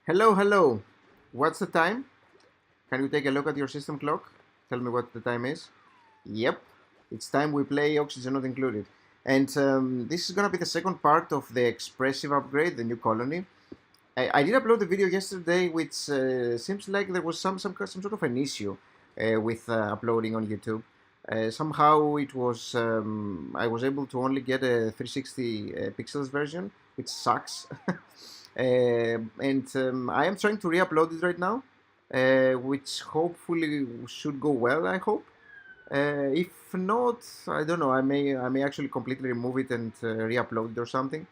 Hello, hello. What's the time? Can you take a look at your system clock? Tell me what the time is. Yep, it's time we play Oxygen Not Included. And this is gonna be the second part of the Expressive upgrade, the new colony. I did upload the video yesterday, which seems like there was some sort of an issue with uploading on YouTube. Somehow it was I was able to only get a 360 pixels version, which sucks. And I am trying to re-upload it right now, which hopefully should go well. I hope. If not, I don't know. I may actually completely remove it and re-upload it or something.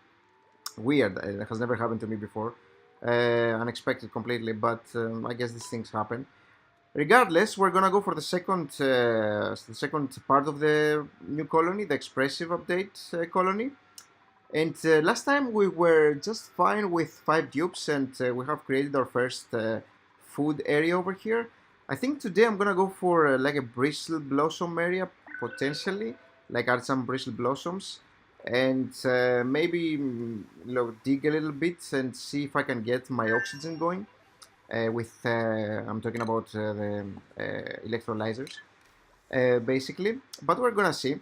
Weird. It has never happened to me before. Unexpected completely, but I guess these things happen. Regardless, we're gonna go for the second part of the new colony, the expressive update colony. And last time we were just fine with 5 dupes, and we have created our first food area over here. I think today I'm gonna go for like a bristle blossom area, potentially, like add some bristle blossoms, and maybe dig a little bit and see if I can get my oxygen going. I'm talking about the electrolyzers, basically. But we're gonna see.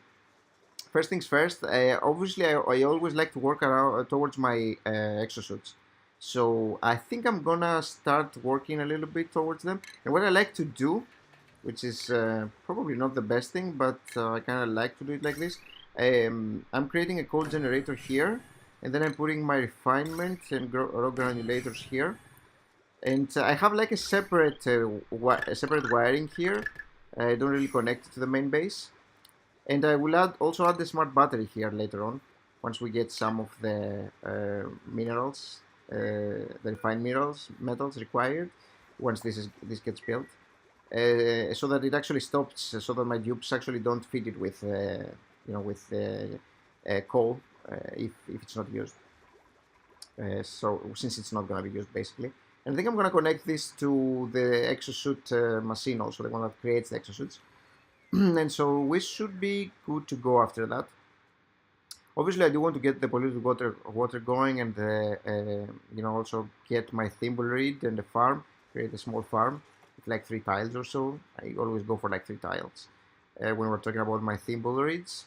First things first, obviously, I always like to work around towards my exosuits. So I think I'm gonna start working a little bit towards them. And what I like to do, which is probably not the best thing, but I kind of like to do it like this. I'm creating a code generator here, and then I'm putting my refinement and raw granulators here. And I have like a separate wiring here. I don't really connect it to the main base. And I will also add the smart battery here later on, once we get some of the minerals, the refined metals required, once this gets built, so that it actually stops, so that my dupes actually don't feed it with, coal if it's not used. So since it's not going to be used basically, and I think I'm going to connect this to the exosuit machine, also the one that creates the exosuits. And so we should be good to go after that. Obviously, I do want to get the polluted water going, and also get my thimble reed and the farm. Create a small farm with like 3 tiles or so. I always go for like 3 tiles when we're talking about my thimble reeds.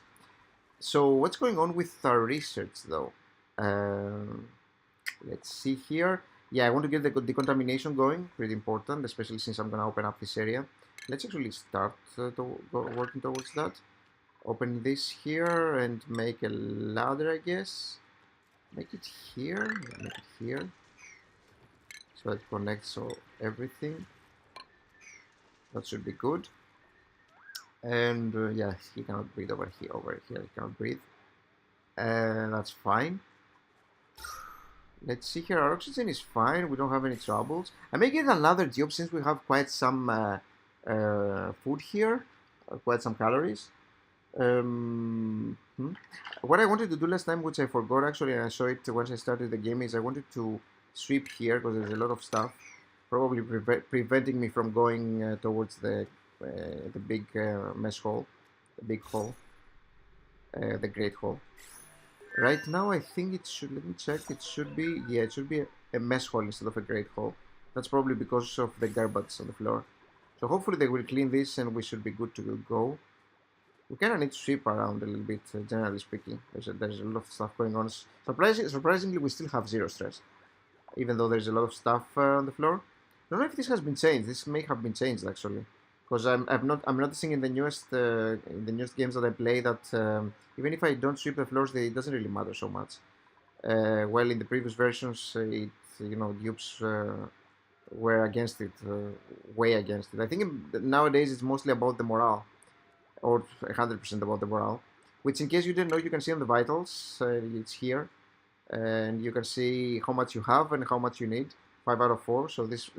So what's going on with our research though? Um, let's see here. Yeah, I want to get the decontamination going. Pretty important, especially since I'm gonna open up this area. Let's actually start working towards that. Open this here and make a ladder, I guess. Make it here. Yeah, make it here. So it connects everything. That should be good. And yeah, he cannot breathe over here. Over here, he cannot breathe. That's fine. Let's see here. Our oxygen is fine. We don't have any troubles. I may get another tube since we have quite some food here, quite some calories. What I wanted to do last time, which I forgot actually, and I saw it once I started the game, is I wanted to sweep here because there's a lot of stuff, probably preventing me from going towards the big mess hole, the big hole, the great hole. Right now, I think it should. Let me check. It should be, yeah, it should be a mess hole instead of a great hole. That's probably because of the garbage on the floor. So hopefully they will clean this and we should be good to go. We kind of need to sweep around a little bit, generally speaking. There's a lot of stuff going on. Surprisingly, we still have zero stress, even though there's a lot of stuff on the floor. I don't know if this has been changed. This may have been changed actually, because I'm noticing in the newest games that I play that even if I don't sweep the floors, it doesn't really matter so much. While in the previous versions, dupes were against it, way against it. I think nowadays it's mostly about the morale, or 100% about the morale. Which, in case you didn't know, you can see on the vitals. It's here, and you can see how much you have and how much you need. 5 out of 4. So this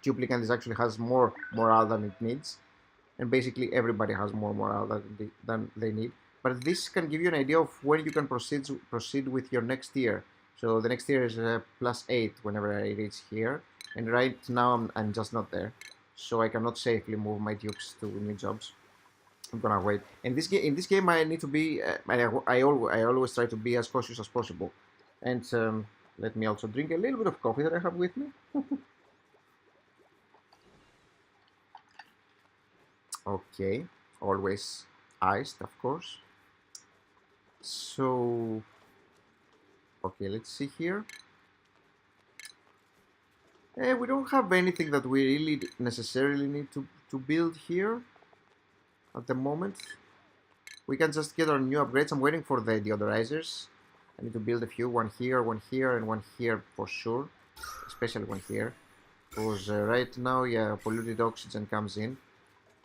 duplicant actually has more morale than it needs, and basically everybody has more morale than they need. But this can give you an idea of when you can proceed with your next tier. So the next tier is +8 whenever I reach here, and right now I'm just not there, so I cannot safely move my dupes to new jobs. I'm gonna wait. In this game, I need to be. I always try to be as cautious as possible, and Let me also drink a little bit of coffee that I have with me. Okay, always iced, of course. So, okay, let's see here. We don't have anything that we really necessarily need to build here at the moment. We can just get our new upgrades. I'm waiting for the deodorizers. I need to build a few, one here, and one here for sure. Especially one here. Because right now, yeah, polluted oxygen comes in.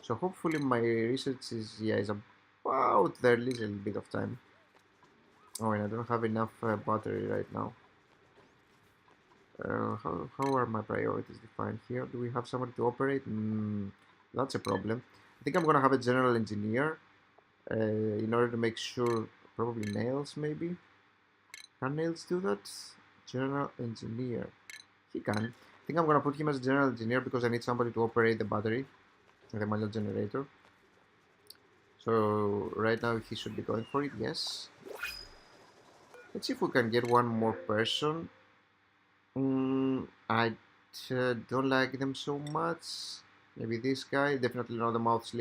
So hopefully my research is about there, little bit of time. Oh, and I don't have enough battery right now. How are my priorities defined here? Do we have somebody to operate? That's a problem. I think I'm gonna have a general engineer in order to make sure. Probably nails, maybe. Can nails do that? General engineer. He can. I think I'm gonna put him as a general engineer because I need somebody to operate the battery, the manual generator. So right now he should be going for it. Yes. Let's see if we can get one more person. I don't like them so much. Maybe this guy, definitely not a mouth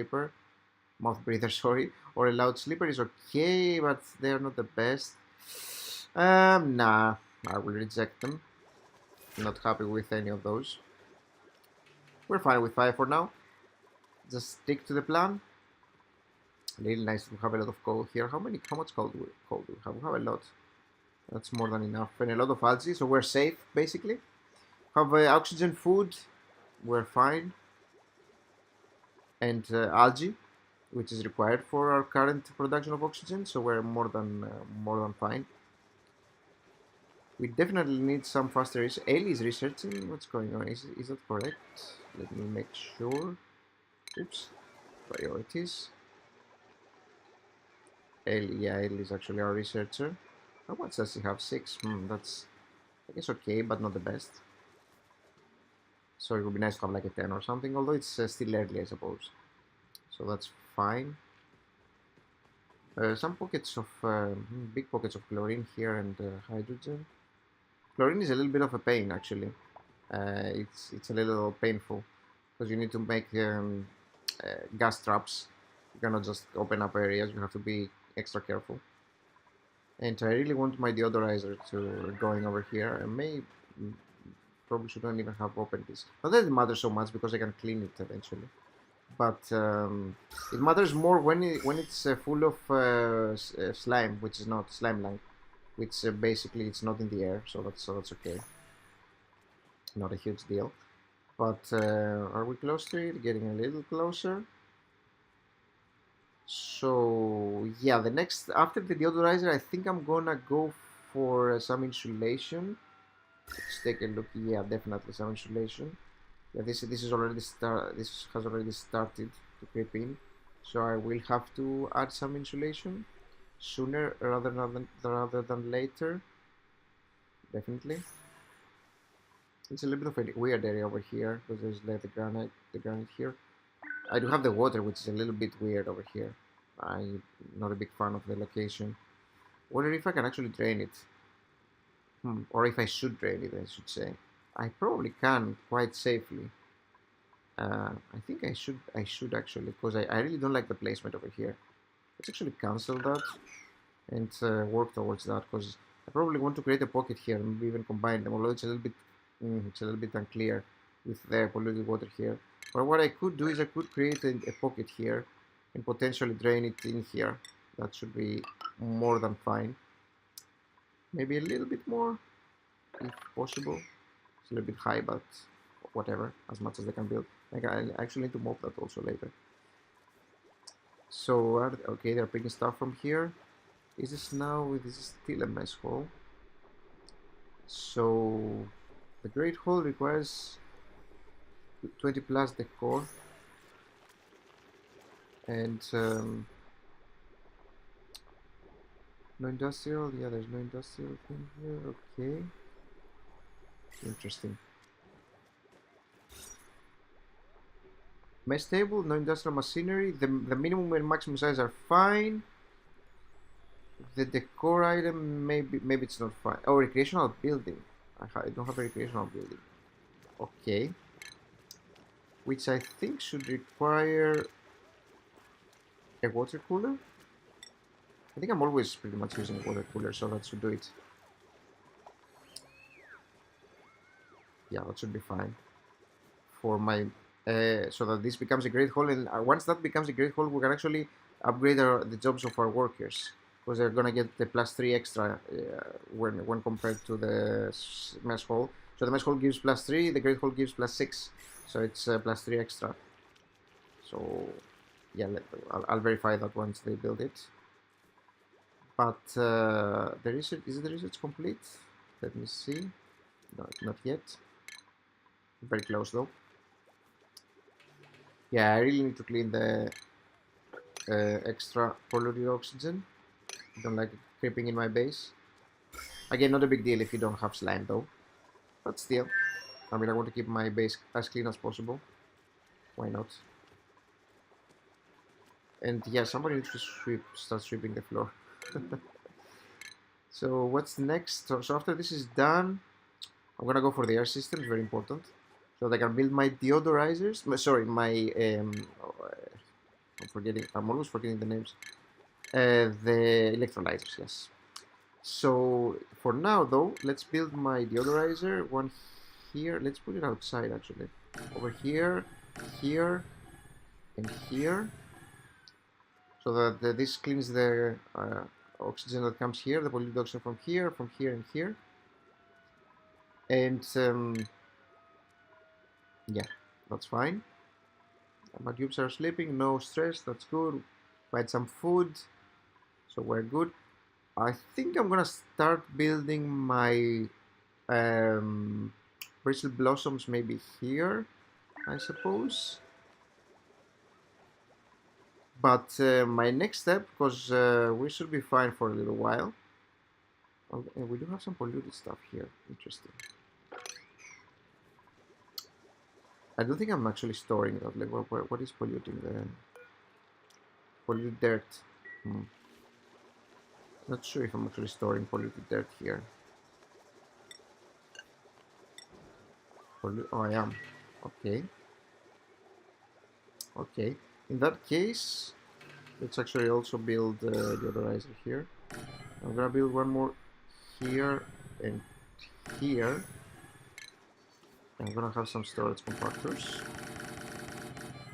breather, sorry, or a loud sleeper is okay, but they're not the best. Nah, I will reject them. Not happy with any of those. We're fine with 5 for now. Just stick to the plan. Really nice to have a lot of coal here. How much coal do we have? We have a lot. That's more than enough. And a lot of algae, so we're safe, basically. Have oxygen, food, we're fine. And algae, which is required for our current production of oxygen, so we're more than fine. We definitely need some faster research. Ellie is researching. What's going on? Is that correct? Let me make sure. Oops. Priorities. Ellie, yeah, Ellie is actually our researcher. How much does he have? 6. That's, I guess, okay, but not the best. So it would be nice to have like a 10 or something, although it's still early, I suppose. So that's fine. Some pockets of, big pockets of chlorine here and hydrogen. Chlorine is a little bit of a pain, actually. It's a little painful because you need to make gas traps. You cannot just open up areas. You have to be extra careful. And I really want my deodorizer to going over here. I may probably shouldn't even have opened this. Not that it matters so much because I can clean it eventually. But it matters more when it's full of slime, which is not slime like, which basically it's not in the air, so that's okay. Not a huge deal. But are we close to it? Getting a little closer. So yeah, the next after the deodorizer, I think I'm gonna go for some insulation. Let's take a look. Yeah, definitely some insulation. Yeah, this is already This has already started to creep in, so I will have to add some insulation sooner rather than later. Definitely. It's a little bit of a weird area over here because there's like the granite here. I do have the water, which is a little bit weird over here. I'm not a big fan of the location. Wonder if I can actually drain it. Or if I should drain it, I should say. I probably can quite safely. I think I should actually, because I really don't like the placement over here. Let's actually cancel that and work towards that, because I probably want to create a pocket here and maybe even combine them, although it's a little bit unclear with the polluted water here. But what I could do is I could create a pocket here and potentially drain it in here. That should be more than fine. Maybe a little bit more, if possible. It's a little bit high, but whatever, as much as they can build. I actually need to mop that also later. So, okay, they're picking stuff from here. This is still a mess hole. So, the Great Hall requires 20 plus decor. And, no industrial, yeah, there's no industrial thing here, okay. Interesting. Mess table, no industrial machinery. The minimum and maximum size are fine. the decor item, maybe it's not fine. Oh, recreational building. I don't have a recreational building. Okay. Which I think should require a water cooler. I think I'm always pretty much using a water cooler, so that should do it. Yeah, that should be fine. For my so that this becomes a great hall, and once that becomes a great hall, we can actually upgrade the jobs of our workers because they're gonna get the +3 extra when compared to the mess hall. So the mess hall gives +3, the great hall gives +6, so it's +3 extra. So yeah, I'll verify that once they build it. But the research, is the research complete? Let me see. No, not yet. Very close though. Yeah, I really need to clean the extra polluted oxygen. Don't like it creeping in my base. Again, not a big deal if you don't have slime though. But still, I mean, I want to keep my base as clean as possible. Why not? And yeah, somebody needs to start sweeping the floor. So what's next? So after this is done, I'm gonna go for the air system. It's very important. So that I can build my deodorizers. Sorry, my I'm forgetting. I'm always forgetting the names. The electrolyzers. Yes. So for now though, let's build my deodorizer. One here. Let's put it outside actually. Over here, here, and here. So that this cleans the oxygen that comes here, the polluted oxygen from here, and here. And yeah, that's fine. My tubes are sleeping, no stress, that's good. Find some food, so we're good. I think I'm gonna start building my bristle blossoms maybe here, I suppose. But my next step, because we should be fine for a little while. Oh, and we do have some polluted stuff here. Interesting. I don't think I'm actually storing that. Like, what is polluting the polluted dirt? Not sure if I'm actually storing polluted dirt here. Oh, I am. Okay. Okay. In that case, let's actually also build the deodorizer here. I'm gonna build one more here and here. I'm gonna have some storage compactors.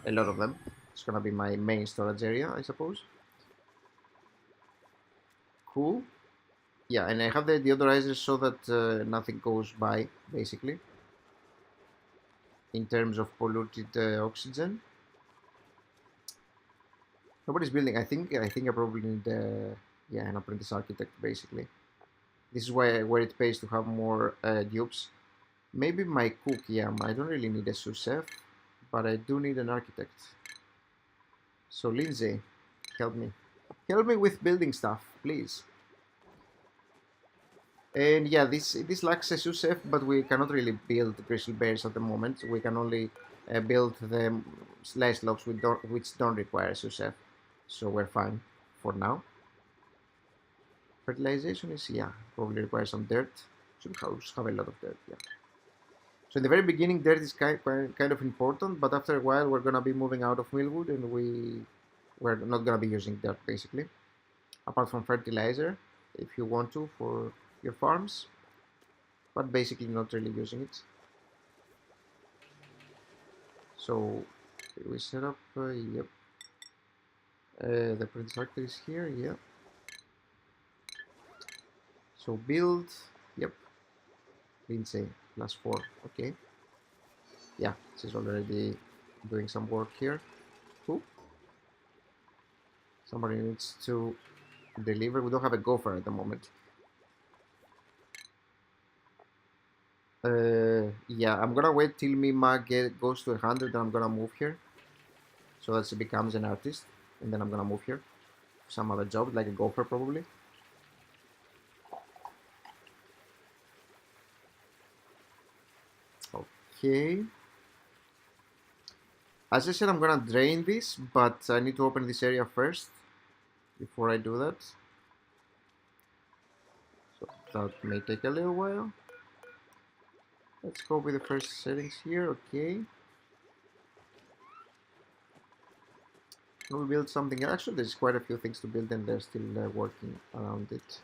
A lot of them. It's gonna be my main storage area, I suppose. Cool. Yeah, and I have the deodorizer so that nothing goes by, basically, in terms of polluted oxygen. Nobody's building. I think I probably need yeah, an apprentice architect, basically. This is where it pays to have more dupes. Maybe my cook. Yeah, I don't really need a sous chef, but I do need an architect. So Lindsay, help me. Help me with building stuff, please. And yeah, this lacks a sous chef, but we cannot really build grizzly bears at the moment. We can only build the slice logs which don't require a sous chef. So we're fine for now. Fertilization is, yeah, probably requires some dirt. Should have a lot of dirt, yeah. So in the very beginning, dirt is kind of important, but after a while, we're gonna be moving out of Millwood, and we're not gonna be using dirt basically, apart from fertilizer, if you want to for your farms, but basically not really using it. So we set up, yep. The print factory is here, yeah. So build, yep. Lindsay, +4, okay. Yeah, she's already doing some work here. Cool. Somebody needs to deliver. We don't have a gopher at the moment. Yeah, I'm gonna wait till Mima goes to 100 and I'm gonna move here. So that she becomes an artist. And then I'm gonna move here. Some other job, like a gopher probably. Okay. As I said, I'm gonna drain this, but I need to open this area first before I do that. That may take a little while. Let's go with the first settings here. Okay. We'll build something. Actually, there's quite a few things to build, and they're still working around it.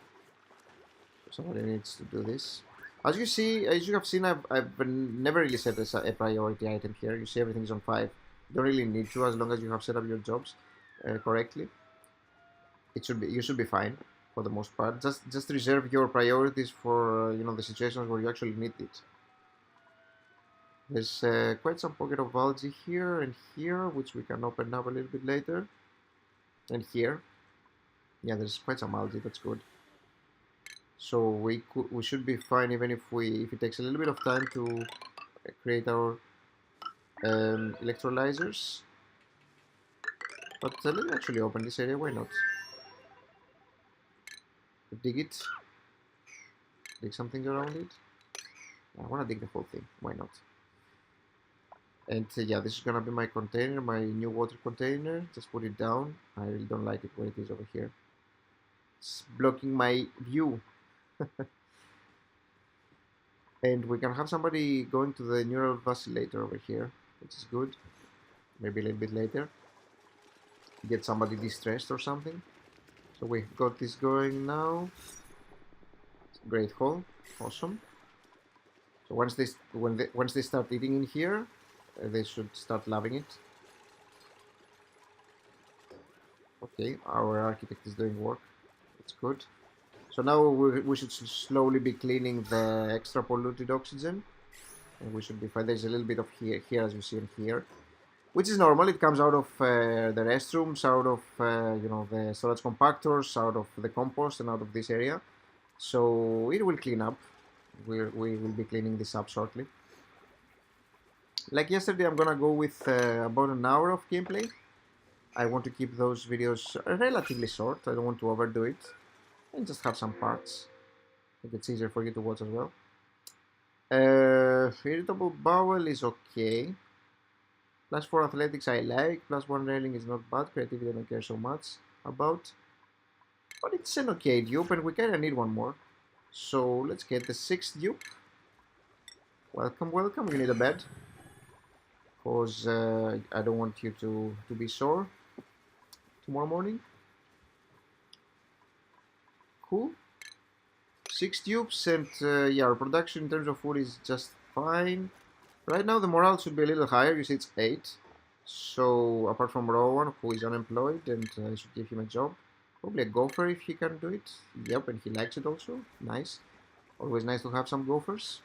So somebody needs to do this. As you see, as you have seen, I've never really set a priority item here. You see everything's on 5. You don't really need to, as long as you have set up your jobs correctly. You should be fine for the most part. Just reserve your priorities for the situations where you actually need it. There's quite some pocket of algae here and here, which we can open up a little bit later. And here, yeah, there's quite some algae. That's good. So we should be fine even if it takes a little bit of time to create our electrolyzers. But let me actually open this area. Why not? Dig it. Dig something around it. I want to dig the whole thing. Why not? And yeah, this is gonna be my container, my new water container. Just put it down. I really don't like it where it is over here. It's blocking my view. And we can have somebody going to the neural vacillator over here, which is good. Maybe a little bit later. Get somebody distressed or something. So we've got this going now. Great hole. Awesome. So once they start eating in here, they should start loving it. Okay, our architect is doing work. It's good. So now we should slowly be cleaning the extra polluted oxygen, and we should be fine. There's a little bit of here as you see in here, which is normal. It comes out of the restrooms, out of the storage compactors, out of the compost, and out of this area. So it will clean up. We will be cleaning this up shortly. Like yesterday, I'm gonna go with about an hour of gameplay. I want to keep those videos relatively short. I don't want to overdo it, and just have some parts. I think it's easier for you to watch as well. Irritable bowel is okay. +4 athletics I like. +1 railing is not bad. Creativity I don't care so much about. But it's an okay dupe, and we kinda need one more. So let's get the 6th dupe. Welcome, welcome. You need a bed. Because I don't want you to be sore tomorrow morning. Cool. 6 tubes, and yeah, our production in terms of food is just fine. Right now the morale should be a little higher. You see it's 8. So apart from Rowan, who is unemployed, and I should give him a job. Probably a gopher if he can do it. Yep, and he likes it also. Nice. Always nice to have some gophers.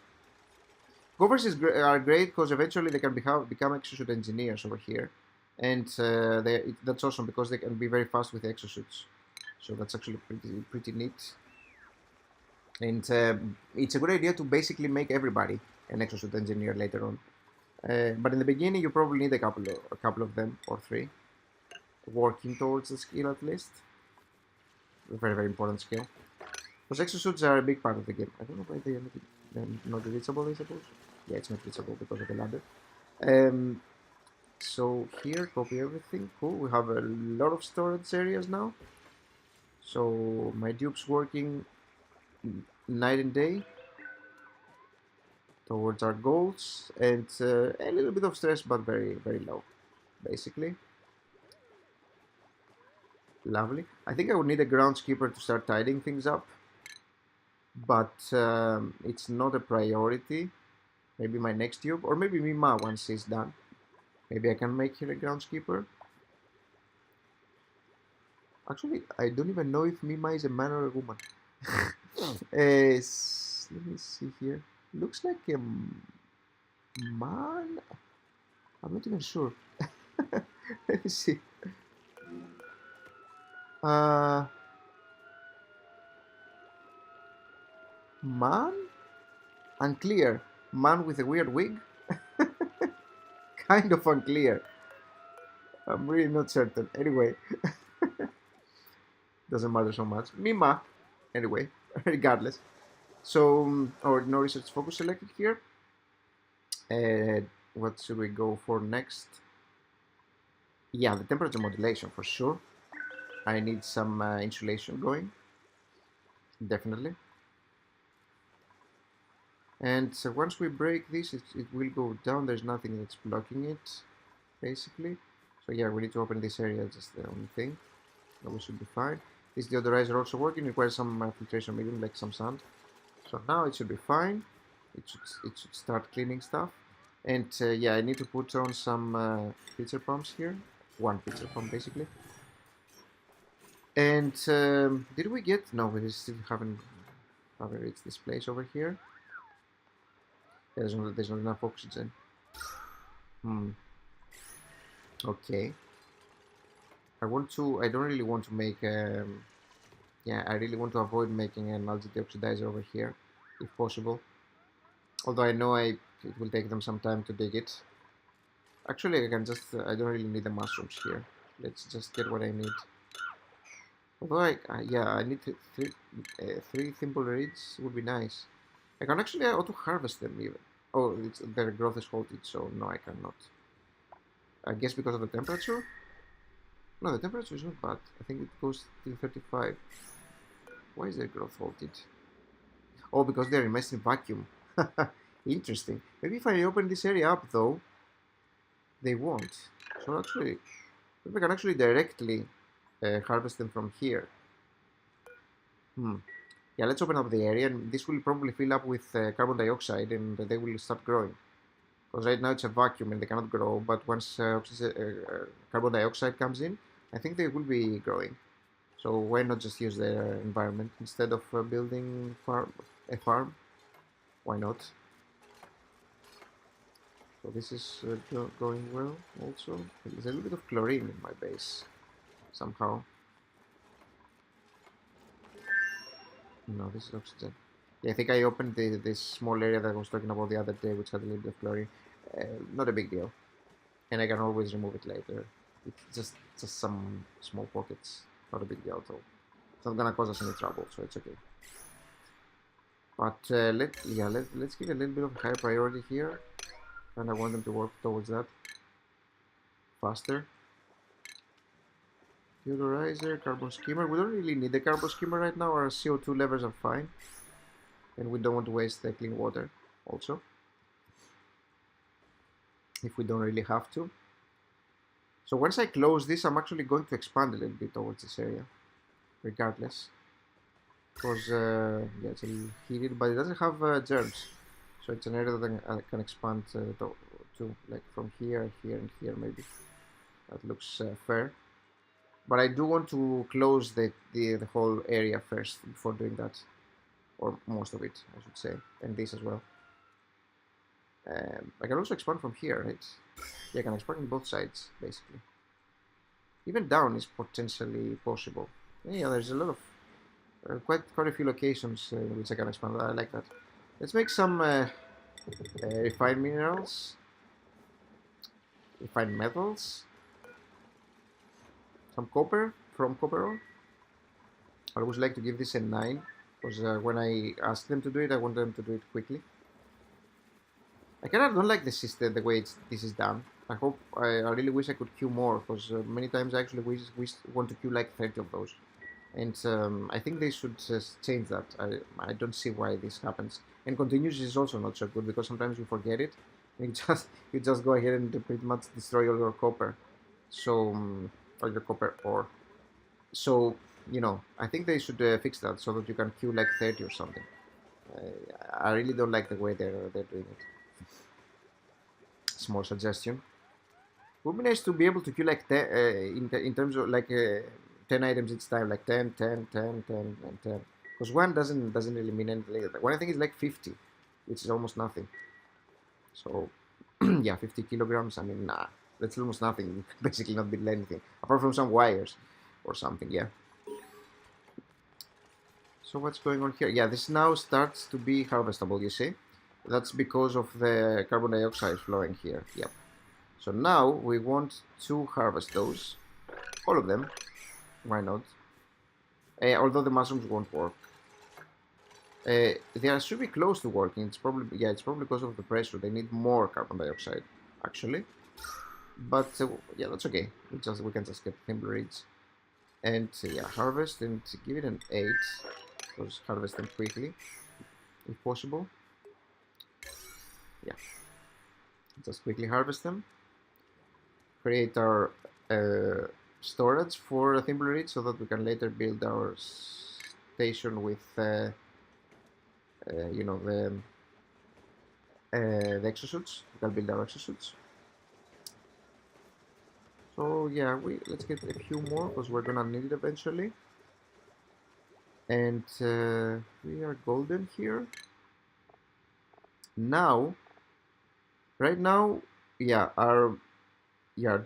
Gophers are great because eventually they can become exosuit engineers over here. And that's awesome because they can be very fast with exosuits. So that's actually pretty neat. And it's a good idea to basically make everybody an exosuit engineer later on. But in the beginning, you probably need a couple of them or 3 working towards the skill at least. A very, very important skill. Because exosuits are a big part of the game. I don't know why they are not reachable, I suppose. Yeah, it's not reachable because of the ladder. So here, copy everything. Cool. We have a lot of storage areas now. So my dupe's working night and day towards our goals, and a little bit of stress, but very, very low, basically. Lovely. I think I would need a groundskeeper to start tidying things up, but it's not a priority. Maybe my next tube, or maybe Mima once he's done. Maybe I can make her a groundskeeper. Actually, I don't even know if Mima is a man or a woman. Let me see here. Looks like a man. I'm not even sure. Let me see. Man? Unclear. Man with a weird wig? Kind of unclear. I'm really not certain. Anyway. Doesn't matter so much. Mima. Anyway, regardless. So, no research focus selected here. What should we go for next? Yeah, the temperature modulation for sure. I need some insulation going. Definitely. And so once we break this, it will go down. There's nothing that's blocking it, basically. So yeah, we need to open this area, just the only thing. No, we should be fine. This deodorizer also working, requires some filtration medium, like some sand. So now it should be fine. It should start cleaning stuff. And yeah, I need to put on some pitcher pumps here. One pitcher pump, basically. And did we get... No, we still haven't reached this place over here. Yeah, there's not enough oxygen. Okay. I don't really want to make... yeah, I really want to avoid making an algae deoxidizer over here, if possible. Although I know it will take them some time to dig it. Actually, I can just... I don't really need the mushrooms here. Let's just get what I need. Although yeah, I need three thimble reeds. Would be nice. I can actually auto-harvest them even. Oh, their growth is halted, so no, I cannot. I guess because of the temperature? No, the temperature is not bad. I think it goes till 35. Why is their growth halted? Oh, because they're immersed in vacuum. Interesting. Maybe if I open this area up, though, they won't. So actually, maybe I can actually directly harvest them from here. Yeah, let's open up the area, and this will probably fill up with carbon dioxide, and they will start growing. Because right now it's a vacuum and they cannot grow, but once carbon dioxide comes in, I think they will be growing. So why not just use their environment instead of building a farm? Why not? So this is going well also. There's a little bit of chlorine in my base somehow. No, this is oxygen. Yeah, I think I opened this small area that I was talking about the other day, which had a little bit of chlorine. Not a big deal, and I can always remove it later. It's just some small pockets. Not a big deal at all. It's not gonna cause us any trouble, so it's okay. But let's give a little bit of high priority here, and I want them to work towards that faster. Deodorizer, carbon skimmer. We don't really need the carbon skimmer right now. Our CO2 levels are fine, and we don't want to waste the clean water also, if we don't really have to. So once I close this, I'm actually going to expand a little bit towards this area, regardless. Because, yeah, it's a little heated, but it doesn't have germs. So it's an area that I can expand to, like from here, here, and here, maybe. That looks fair. But I do want to close the whole area first before doing that. Or most of it, I should say. And this as well. I can also expand from here, right? Yeah, I can expand on both sides, basically. Even down is potentially possible. Yeah, there's a lot of quite a few locations in which I can expand. I like that. Let's make some refined minerals, refined metals, some copper from copper ore. I always like to give this a 9 because when I ask them to do it, I want them to do it quickly. I kind of don't like the system, the way this is done. I really wish I could queue more because many times I actually want to queue like 30 of those. And I think they should change that. I don't see why this happens. And continuous is also not so good because sometimes you forget it. And you just go ahead and pretty much destroy all your copper. So or your copper ore. So I think they should fix that so that you can queue like 30 or something. I really don't like the way they're doing it. Small suggestion. Would be nice to be able to queue like 10, in terms of like 10 items each time, like 10, 10, 10, 10, and 10. Because one doesn't really mean anything. One I think is like 50, which is almost nothing. So yeah, 50 kilograms. I mean, nah, that's almost nothing. You can basically not build anything apart from some wires or something. Yeah. So what's going on here? Yeah, this now starts to be harvestable. You see, that's because of the carbon dioxide flowing here. Yep. So now we want to harvest those, all of them. Why not? Although the mushrooms won't work. They should be close to working. It's probably because of the pressure. They need more carbon dioxide, actually. But yeah, that's okay. We can just get thimble reeds and yeah, harvest and give it an 8. Because harvest them quickly, if possible. Yeah, just quickly harvest them. Create our storage for Thimble Reach so that we can later build our station with you know, the exosuits. We can build our exosuits. So yeah, let's get a few more because we're gonna need it eventually. And we are golden here. Now, right now, yeah, our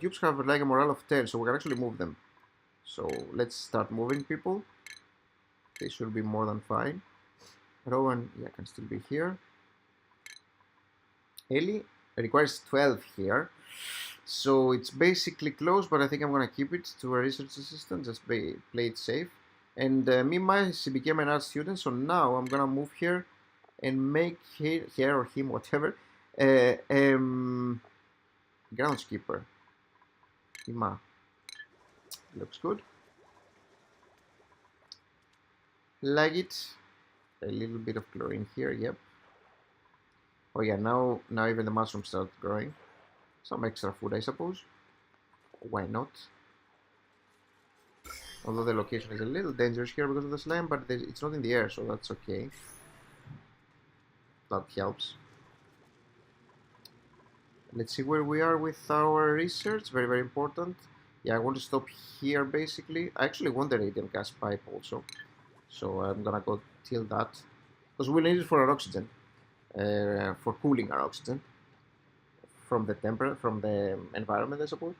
dupes have like a morale of 10, so we can actually move them. So let's start moving people. They should be more than fine. Rowan, yeah, can still be here. Ellie requires 12 here. So it's basically close, but I think I'm gonna keep it to a research assistant, just play it safe. And Mima, she became an art student, so now I'm gonna move here and make her or him, whatever, groundskeeper. Mima, looks good. Like it. A little bit of chlorine here, yep. Oh yeah, now even the mushrooms start growing. Some extra food, I suppose. Why not? Although the location is a little dangerous here because of the slime, but it's not in the air, so that's okay. That helps. Let's see where we are with our research. Very, very important. Yeah, I want to stop here, basically. I actually want the radiant gas pipe also. So I'm gonna go till that. Because we'll need it for our oxygen. For cooling our oxygen. From the environment, I suppose.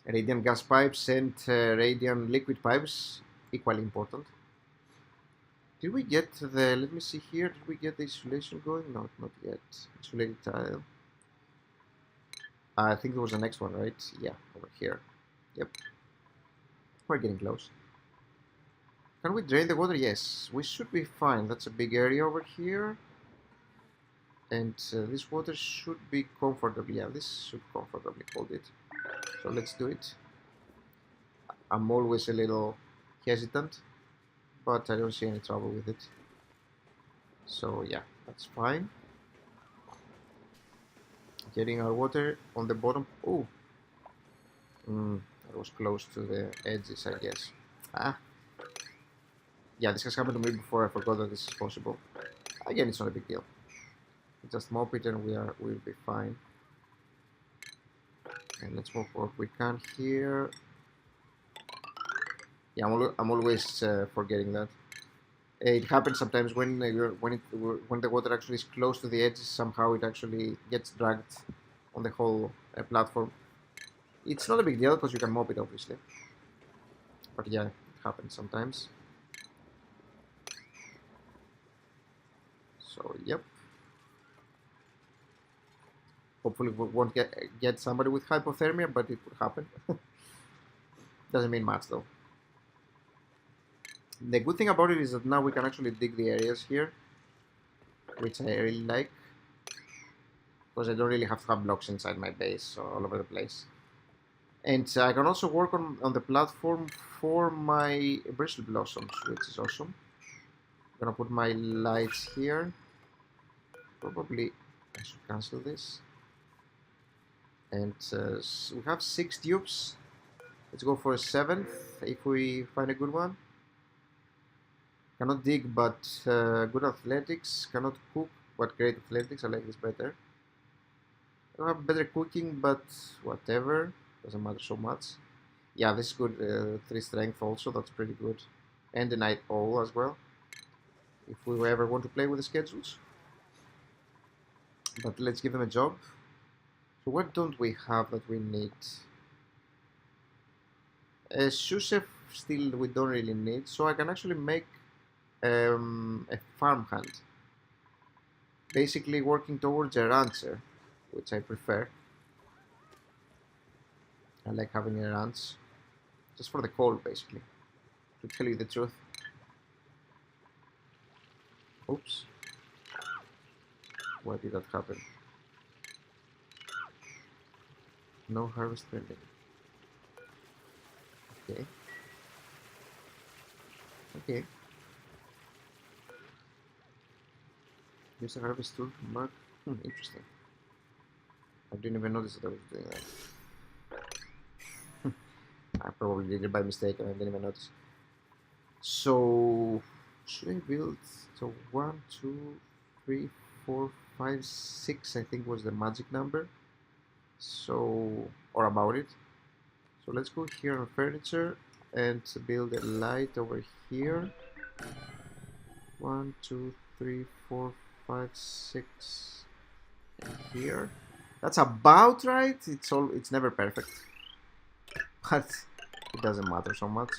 Radiant gas pipes and radiant liquid pipes, equally important. Did we get the, let me see here, did we get the insulation going? No, not yet. Insulated tile. I think there was the next one, right? Yeah, over here. Yep. We're getting close. Can we drain the water? Yes. We should be fine. That's a big area over here. And this water should be comfortably, yeah, this should comfortably hold it. So let's do it. I'm always a little hesitant, but I don't see any trouble with it. So yeah, that's fine. Getting our water on the bottom. Oh, that was close to the edges, I guess. Ah, yeah, this has happened to me before. I forgot that this is possible. Again, it's not a big deal. Just mop it and we'll be fine. And let's mop what we can here. Yeah, I'm always forgetting that. It happens sometimes when when the water actually is close to the edges. Somehow it actually gets dragged on the whole platform. It's not a big deal because you can mop it, obviously. But yeah, it happens sometimes. So yep. Hopefully we won't get somebody with hypothermia, but it could happen. Doesn't mean much though. The good thing about it is that now we can actually dig the areas here, which I really like, because I don't really have to have blocks inside my base all over the place. And I can also work on the platform for my bristle blossoms, which is awesome. I'm gonna put my lights here. Probably I should cancel this. And we have 6 dupes. Let's go for a 7th if we find a good one. Cannot dig, but good athletics. Cannot cook, but great athletics. I like this better. I don't have better cooking, but whatever. Doesn't matter so much. Yeah, this is good. 3 strength also. That's pretty good. And a night owl as well. If we ever want to play with the schedules. But let's give them a job. So what don't we have that we need? A sous chef still we don't really need. So I can actually make a farmhand. Basically working towards a rancher, which I prefer. I like having a ranch. Just for the coal, basically. To tell you the truth. Oops. Why did that happen? No harvest pending. Okay. Okay. Use a harvest tool to mark. Interesting. I didn't even notice that I was doing that. I probably did it by mistake and I didn't even notice. So should I build? So 1, 2, 3, 4, 5, 6. I think was the magic number. So or about it. So let's go here on furniture and build a light over here. 1, 2, 3, 4, 5, 6. And here. That's about right. It's never perfect, but it doesn't matter so much.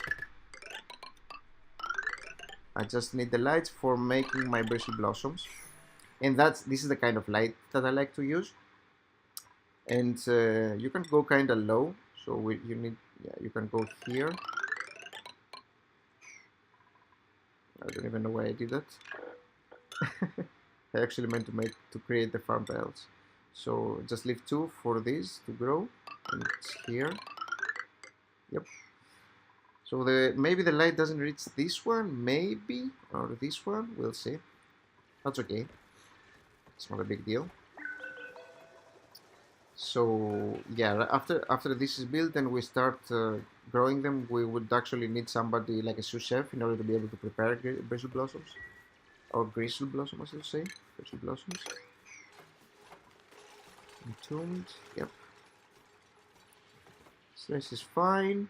I just need the lights for making my bristle blossoms, and this is the kind of light that I like to use. And you can go kind of low, so you need, yeah, you can go here. I don't even know why I did that. I actually meant to create the farm tiles. So just leave 2 for this to grow, and it's here. Yep. So maybe the light doesn't reach this one, maybe, or this one. We'll see. That's okay. It's not a big deal. So yeah, after this is built and we start growing them, we would actually need somebody like a sous chef in order to be able to prepare bristle blossoms, or gristle blossoms, I should say. Bristle blossoms. Entombed. Yep. Stress is fine.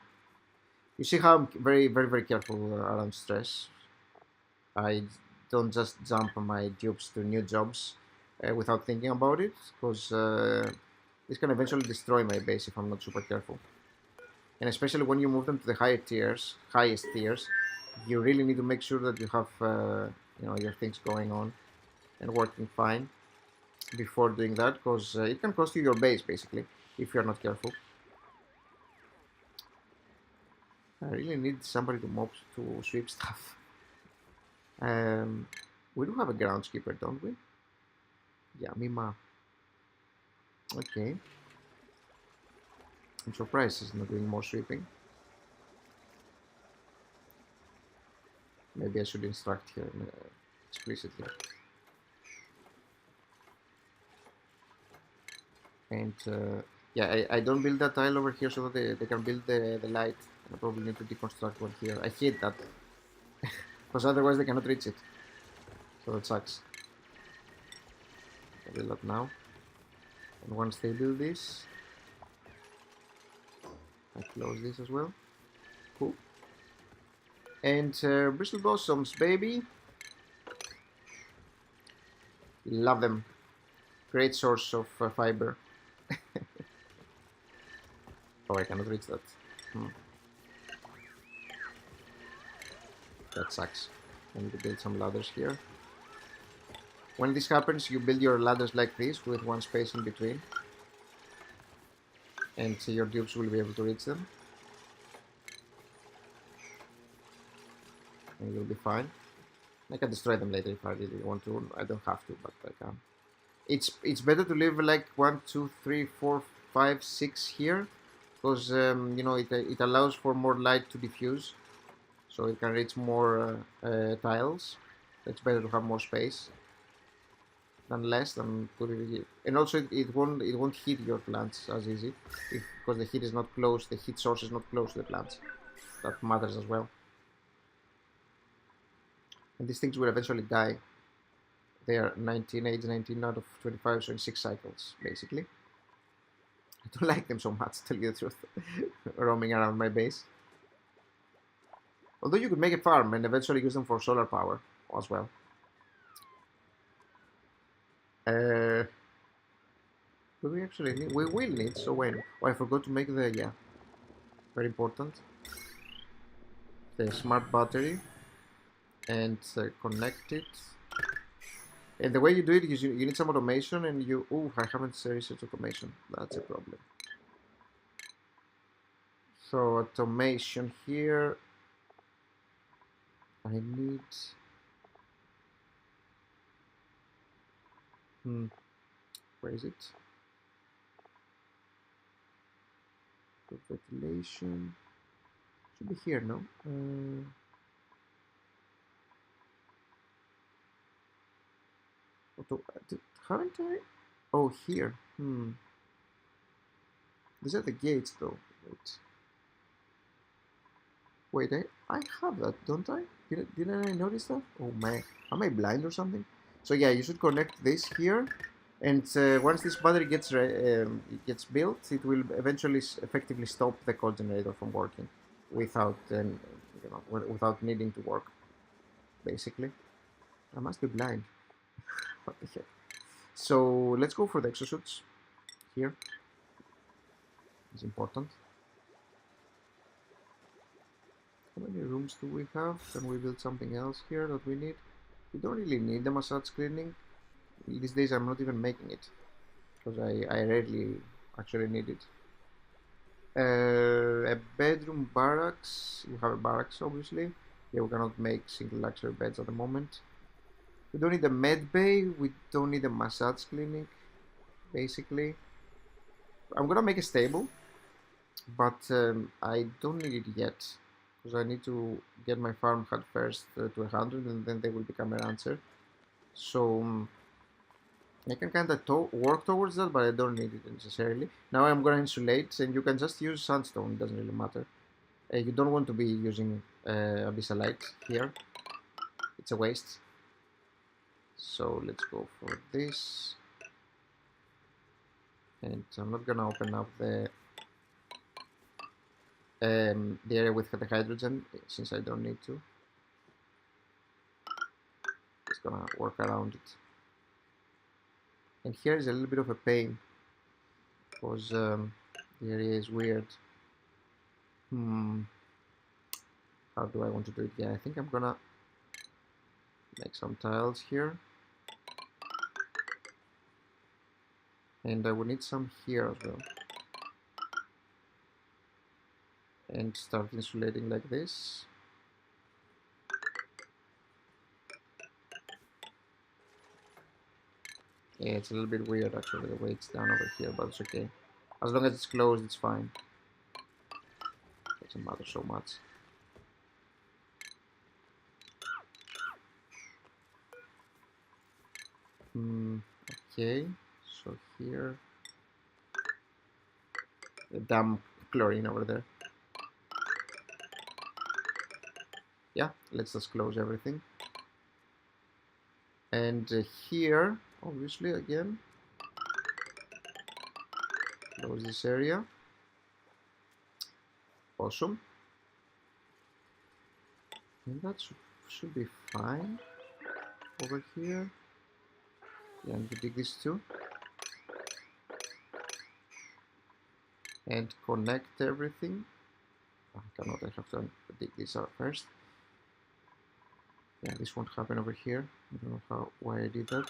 You see how I'm very careful around stress. I don't just jump on my dupes to new jobs without thinking about it, because this can eventually destroy my base if I'm not super careful. And especially when you move them to the highest tiers, you really need to make sure that you have your things going on and working fine before doing that, because it can cost you your base basically if you're not careful. I really need somebody to sweep stuff. We do have a groundskeeper, don't we? Yeah, Mima. Okay. I'm surprised he's not doing more sweeping. Maybe I should instruct here explicitly. And yeah, I don't build that tile over here so that they can build the light. I probably need to deconstruct one here. I hate that. Because otherwise they cannot reach it. So that sucks. I build that now. And once they build this, I close this as well. Cool. And bristle blossoms, baby. Love them. Great source of fiber. Oh, I cannot reach that. That sucks. I need to build some ladders here. When this happens, you build your ladders like this with one space in between. And so your dupes will be able to reach them. And you'll be fine. I can destroy them later if I really want to. I don't have to, but I can. It's better to leave like 1, 2, 3, 4, 5, 6 here, because it allows for more light to diffuse, so it can reach more tiles. It's better to have more space than less than put it here. And also it won't hit your plants as easy because the heat is not close. The heat source is not close to the plants. That matters as well. And these things will eventually die. They are 19 age 19 out of 25, so in 6 cycles basically. I don't like them so much, to tell you the truth, roaming around my base. Although you could make a farm and eventually use them for solar power as well. Do we actually need? We will need, so when? Oh, I forgot to make yeah. Very important. The smart battery. And connect it. And the way you do it is you need some automation and you... Oh, I haven't researched automation. That's a problem. So automation here. I need... Where is it? Ventilation. Should be here, no? I Haven't I? Oh, here. These are the gates, though. Wait, I have that, don't I? Didn't I notice that? Oh man, am I blind or something? So yeah, you should connect this here, and once this battery gets built, it will eventually effectively stop the cold generator from working, without without needing to work. Basically, I must be blind. What the heck? So let's go for the exosuits here. It's important. How many rooms do we have? Can we build something else here that we need? We don't really need the massage cleaning. These days I'm not even making it because I rarely actually need it. A bedroom barracks. We have a barracks obviously. Yeah, we cannot make single luxury beds at the moment. We don't need a med bay. We don't need a massage clinic. Basically, I'm gonna make a stable, but I don't need it yet because I need to get my farm hut first to 100, and then they will become a rancher. So I can kind of work towards that, but I don't need it necessarily. Now I'm gonna insulate, and you can just use sandstone. It doesn't really matter. You don't want to be using abyssalite here. It's a waste. So let's go for this. And I'm not gonna open up the area with the hydrogen since I don't need to. Just gonna work around it. And here is a little bit of a pain because the area is weird. How do I want to do it? Yeah, I think I'm gonna make some tiles here. And I will need some here as well. And start insulating like this. Yeah, it's a little bit weird actually the way it's done over here, but it's okay. As long as it's closed, it's fine. It doesn't matter so much. Okay, so here, the damn chlorine over there. Yeah, let's just close everything. And here, obviously, again, close this area. Awesome. And that should be fine over here. Yeah, and we dig this too. And connect everything. I cannot, I have to dig this out first. Yeah, this won't happen over here. I don't know why I did that.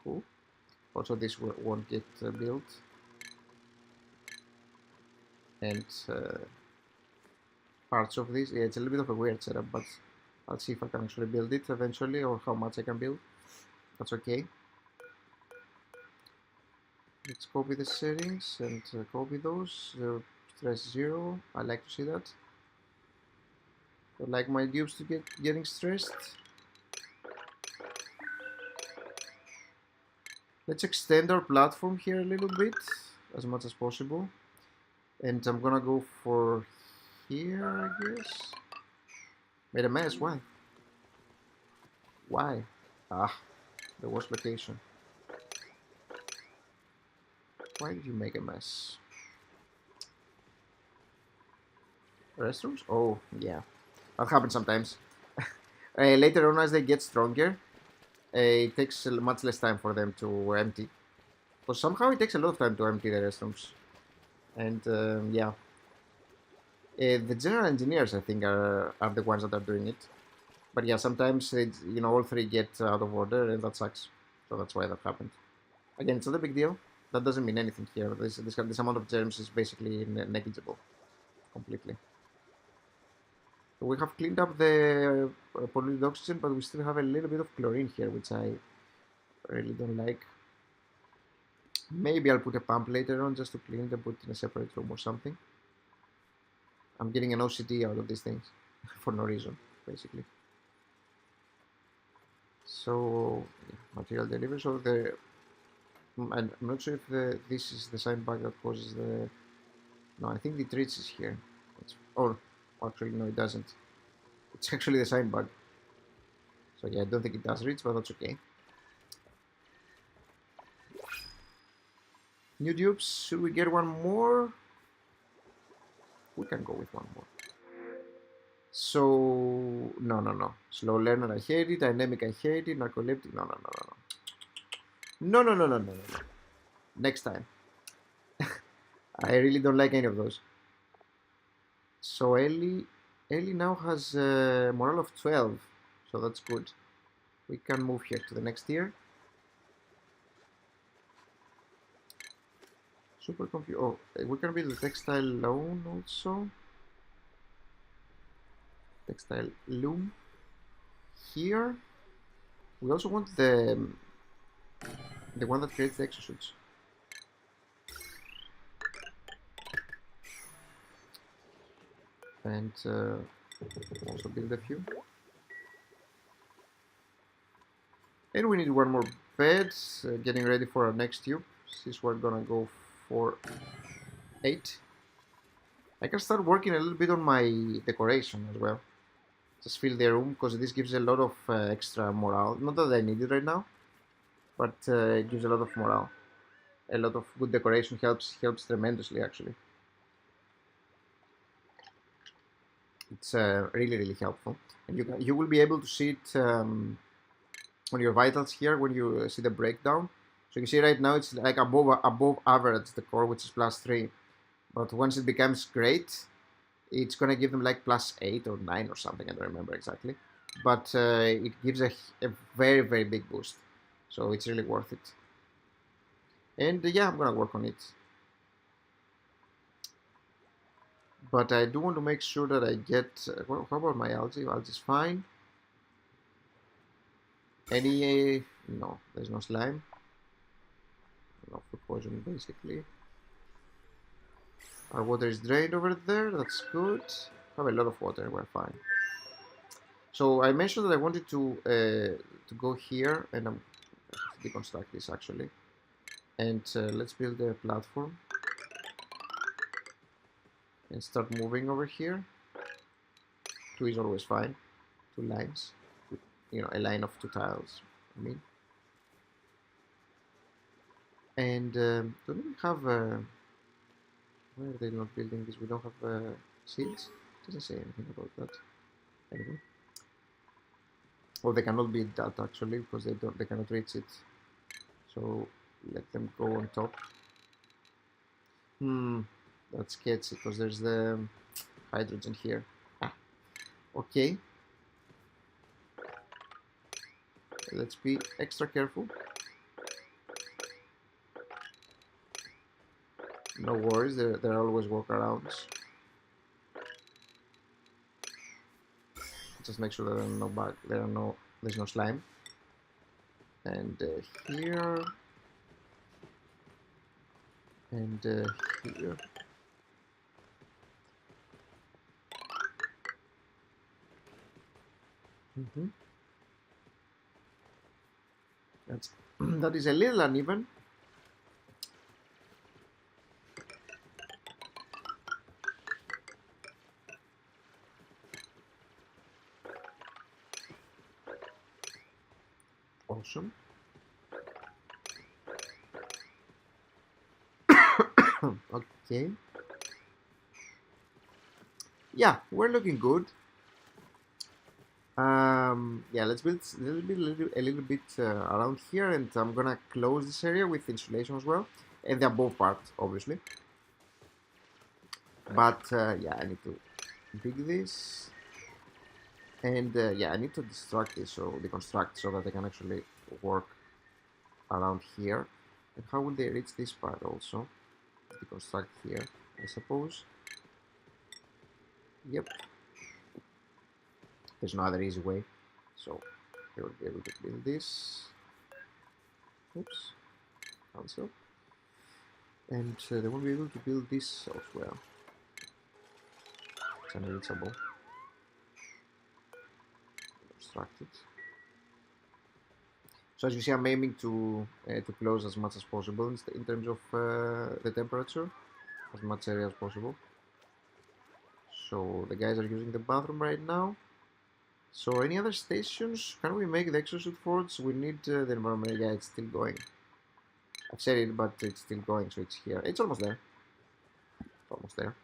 Cool. Also, this won't get built. And parts of this, yeah, it's a little bit of a weird setup, but I'll see if I can actually build it eventually, or how much I can build. That's okay. Let's copy the settings and copy those. Stress 0. I like to see that. I like my dupes to getting stressed. Let's extend our platform here a little bit, as much as possible. And I'm gonna go for here, I guess. Made a mess, why? Why? Ah, the worst location. Why did you make a mess? Restrooms? Oh, yeah. That happens sometimes. Later on, as they get stronger, it takes much less time for them to empty. But somehow it takes a lot of time to empty the restrooms. And yeah. The general engineers, I think, are the ones that are doing it. But yeah, sometimes all three get out of order, and that sucks. So that's why that happened. Again, it's not a big deal. That doesn't mean anything here. This amount of germs is basically negligible, completely. So we have cleaned up the polluted oxygen, but we still have a little bit of chlorine here, which I really don't like. Maybe I'll put a pump later on just to clean them, put in a separate room or something. I'm getting an OCD out of these things for no reason. basically. So material delivery. So I'm not sure if this is the sign bug that causes the. No, I think it reaches here. Or actually no, it doesn't. It's actually the sign bug. So yeah, I don't think it does reach, but that's okay. New dupes. Should we get one more? We can go with one more. So no. Slow learner, I hate it. Dynamic, I hate it. Narcoleptic, no. Next time. I really don't like any of those. So Ellie now has a morale of 12, so that's good. We can move here to the next tier. Supercomputer. Oh, we can build a textile loan also. Textile loom. Here, we also want the one that creates the exosuits. And also build a few. And we need one more bed. Getting ready for our next tube. Since we're gonna go for 8. I can start working a little bit on my decoration as well. Just fill the room because this gives a lot of extra morale. Not that I need it right now, but it gives a lot of morale. A lot of good decoration helps tremendously actually. It's really helpful, and you will be able to see it on your vitals here when you see the breakdown. So you can see right now it's like above average the core, which is +3, but once it becomes great, it's gonna give them like +8 or 9 or something. I don't remember exactly, but it gives a very big boost. So it's really worth it. And yeah, I'm gonna work on it. But I do want to make sure that I get. How about my algae? Algae's fine. Any? No, there's no slime. No food poison, basically. Our water is drained over there. That's good. Have a lot of water. We're fine. So I mentioned that I wanted to go here, and I'm deconstruct this actually. And let's build a platform and start moving over here. 2 is always fine. 2 lines. You know, a line of 2 tiles. I mean. And don't we have why are they not building this? We don't have seals. Doesn't say anything about that. Anyway, or they cannot build that actually because they cannot reach it. So let them go on top. That's sketchy because there's the hydrogen here. Okay. Let's be extra careful. No worries, there are always workarounds. Just make sure there are no bug. There's no slime. And here and here. That is a little uneven. Awesome. Okay. Yeah, we're looking good. Yeah, let's build a little bit around here, and I'm gonna close this area with insulation as well, and the above part, obviously. But yeah, I need to dig this, and yeah, I need to deconstruct so that I can actually work around here. And how will they reach this part also? Deconstruct here, I suppose. Yep. There's no other easy way, so they will be able to build this. Oops, cancel. And they won't be able to build this as well. It's unreachable. constructed. So as you see, I'm aiming to close as much as possible in terms of the temperature, as much area as possible. So the guys are using the bathroom right now. So any other stations? Can we make the exosuit forts? We need the environment. Yeah, it's still going. I've said it, but it's still going, so it's here. It's almost there. It's almost there.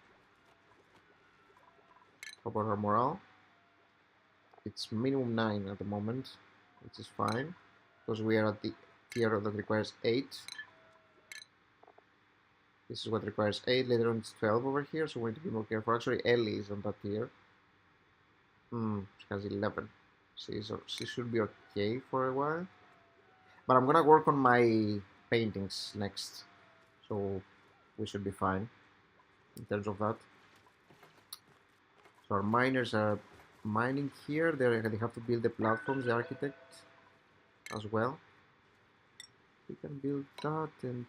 How about our morale? It's minimum 9 at the moment, which is fine, because we are at the tier that requires 8. This is what requires 8, later on it's 12 over here, so we need to be more careful. Actually, Ellie is on that tier. She has 11. She should be okay for a while. But I'm gonna work on my paintings next, so we should be fine in terms of that. So our miners are mining here. They have to build the platforms, the architect as well. We can build that and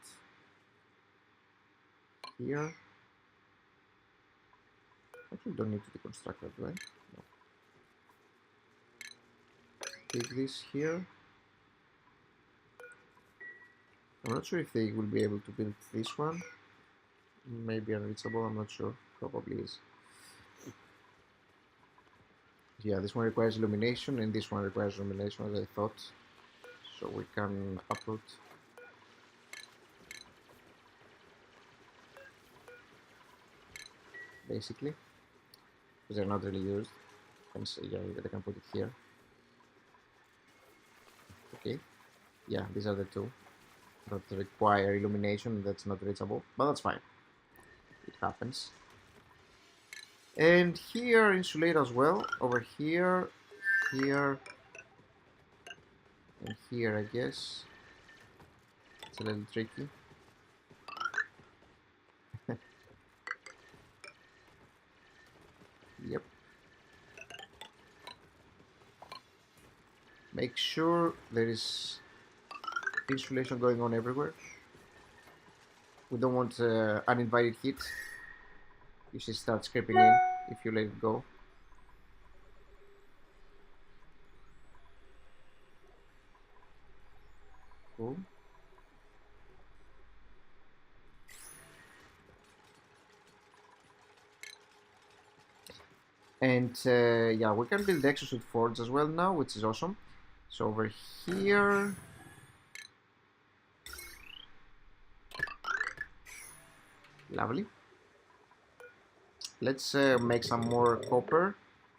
here. Actually don't need to deconstruct that, right? No. Take this here. I'm not sure if they will be able to build this one. Maybe unreachable, I'm not sure. Probably is. Yeah, this one requires illumination and this one requires illumination as I thought. So we can upload. Basically. Because they're not really used. And so yeah, they can put it here. Okay. Yeah, these are the two that require illumination that's not reachable. But that's fine. It happens. And here insulate as well. Over here, here, and here, I guess. It's a little tricky. Yep. Make sure there is insulation going on everywhere. We don't want uninvited heat. You should start creeping in if you let it go. Cool. And yeah, we can build exosuit forts as well now, which is awesome. So over here, lovely. Let's make some more copper,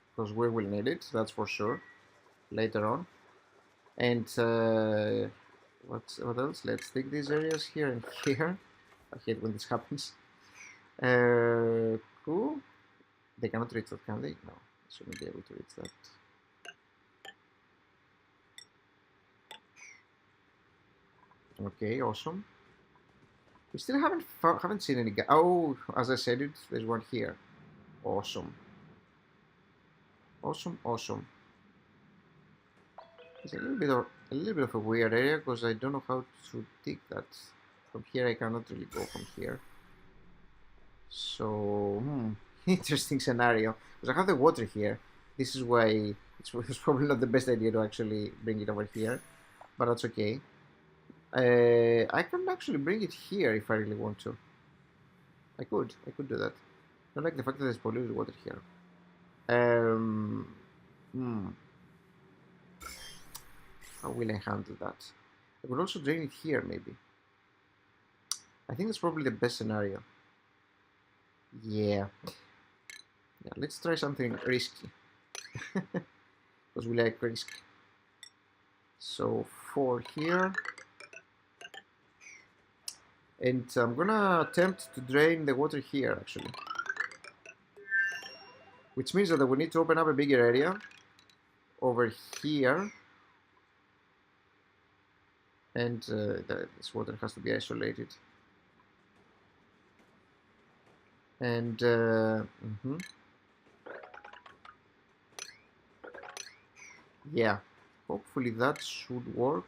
because we will need it, that's for sure, later on. And what else? Let's take these areas here and here. I hate when this happens. Cool. They cannot reach that, can they? No, they shouldn't be able to reach that. Okay, awesome. We still haven't seen any guy. Oh, as I said it, there's one here. Awesome. Awesome, awesome. It's a little bit of a weird area because I don't know how to dig that. From here, I cannot really go from here. So, interesting scenario. Because I have the water here. This is why it's probably not the best idea to actually bring it over here, but that's okay. I can actually bring it here if I really want to. I could do that. I like the fact that there's polluted water here. How will I handle that? I could also drain it here, maybe. I think that's probably the best scenario. Yeah. Yeah, let's try something risky. Because we like risk. So 4 here. And I'm gonna attempt to drain the water here, actually. Which means that we need to open up a bigger area over here. And this water has to be isolated. And yeah, hopefully that should work.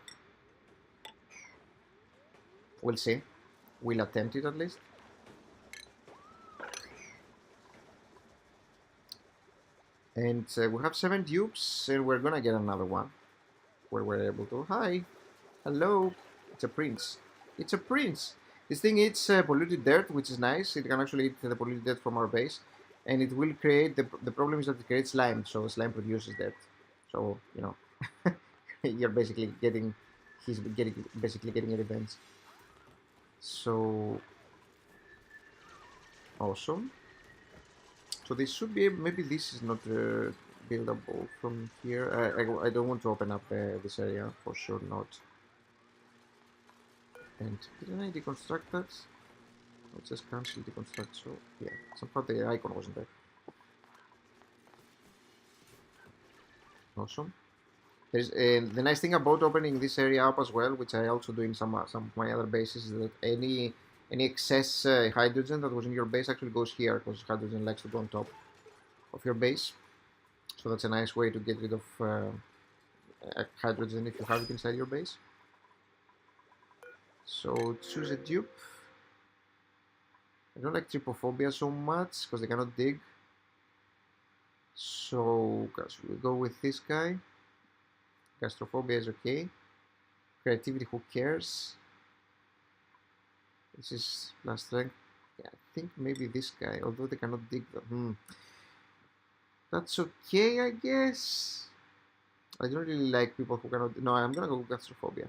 We'll see. We'll attempt it at least. And we have 7 dupes, and we're gonna get another one where we're able to. Hi, hello. It's a prince. It's a prince. This thing eats polluted dirt, which is nice. It can actually eat the polluted dirt from our base, and it will create the problem is that it creates slime. So slime produces dirt. So you know, you're basically getting he's getting basically getting a revenge. So awesome. So this should be maybe this is not buildable from here. I don't want to open up this area for sure not. And didn't I deconstruct that? I just cancel deconstruct. So yeah, somehow the icon wasn't there. Awesome. There's the nice thing about opening this area up as well, which I also do in some of my other bases, is that any excess hydrogen that was in your base actually goes here because hydrogen likes to go on top of your base. So that's a nice way to get rid of hydrogen if you have it inside your base. So choose a dupe. I don't like trypophobia so much because they cannot dig. So we go with this guy. Gastrophobia is okay. Creativity, who cares? This is last strength. Yeah, I think maybe this guy, although they cannot dig them. That's okay, I guess. I don't really like people who cannot. No, I'm gonna go with gastrophobia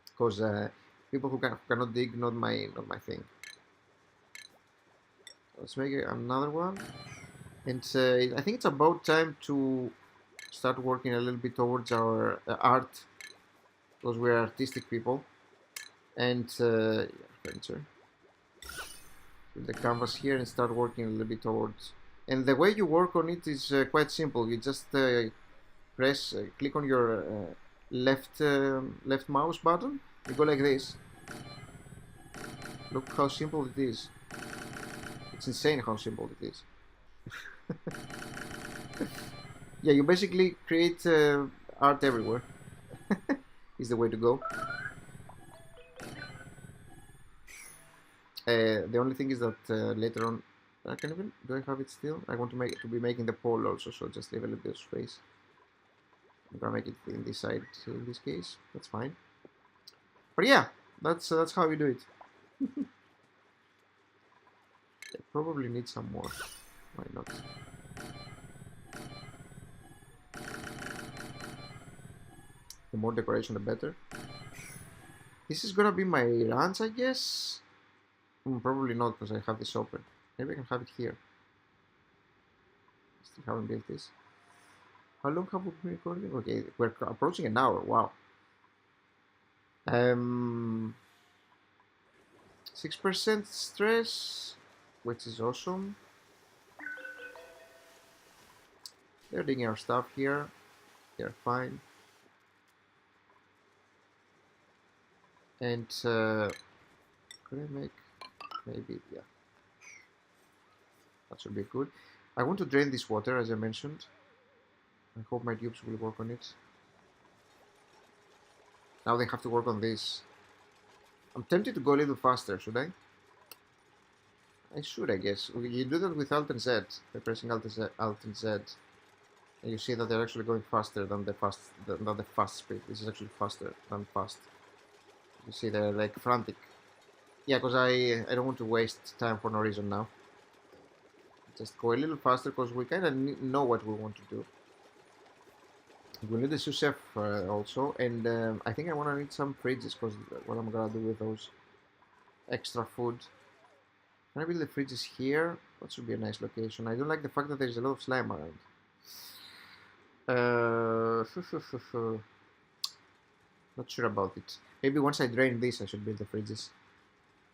because people who cannot dig, not my thing. Let's make another one, and I think it's about time to start working a little bit towards our art because we're artistic people. And yeah, furniture. Put the canvas here and start working a little bit towards. And the way you work on it is quite simple. You just click on your left mouse button. You go like this. Look how simple it is. It's insane how simple it is. Yeah, you basically create art everywhere. Is the way to go. The only thing is that later on, do I have it still? I want to be making the pole also, so just leave a little bit of space. I'm gonna make it in this side in this case. That's fine. But yeah, that's how you do it. I probably need some more. Why not? The more decoration, the better. This is gonna be my ranch, I guess. Probably not because I have this open. Maybe I can have it here. Still haven't built this. How long have we been recording? Okay, we're approaching an hour. Wow. 6% stress, which is awesome. They're digging our stuff here. They're fine. And could I make maybe, yeah, that should be good. I want to drain this water as I mentioned. I hope my dupes will work on it. Now they have to work on this. I'm tempted to go a little faster, should I? I should, I guess. You do that with Alt and Z, by pressing Alt and Z. And you see that they're actually going faster than the fast speed. This is actually faster than fast. You see they're like frantic. Yeah, because I don't want to waste time for no reason now. Just go a little faster because we kind of know what we want to do. We need a sous chef also, and I think I want to need some fridges because what I'm gonna do with those extra food. Can I build the fridges here? That should be a nice location. I don't like the fact that there's a lot of slime around. Not sure about it. Maybe once I drain this, I should build the fridges.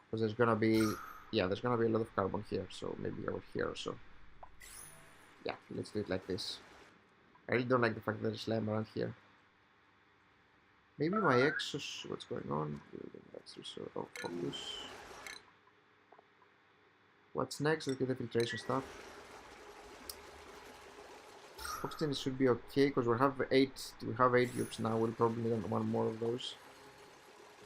Because there's gonna be, yeah, there's gonna be a lot of carbon here. So maybe over here or so. Yeah, let's do it like this. I really don't like the fact that there's slime around here. Maybe my exos, what's going on? Oh, focus. What's next? Let's get the filtration stuff. Oxygen should be okay because we have 8 dupes now. We'll probably need one more of those.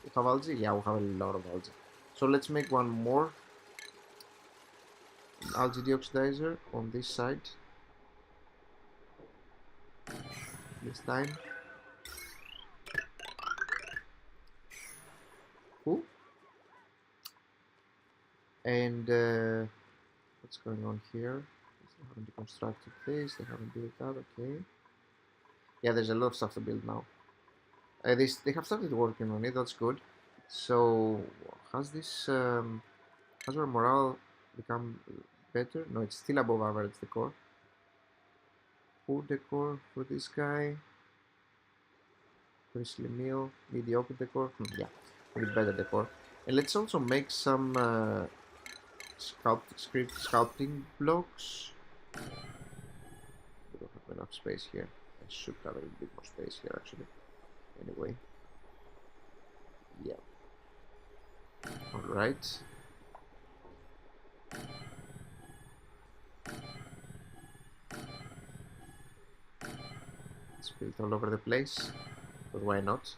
We have algae? Yeah, we have a lot of algae. So let's make one more algae deoxidizer on this side. this time. Cool. And what's going on here? They haven't deconstructed this, they haven't built that, okay. Yeah, there's a lot of stuff to build now. They have started working on it, that's good. So, has this, has our morale become better? No, it's still above average decor. Poor decor for this guy. Priestly meal, mediocre decor. Yeah, a bit better decor. And let's also make some sculpting blocks. We don't have enough space here. I should have a bit more space here actually. Anyway. Yeah. Alright. It's built all over the place. But why not?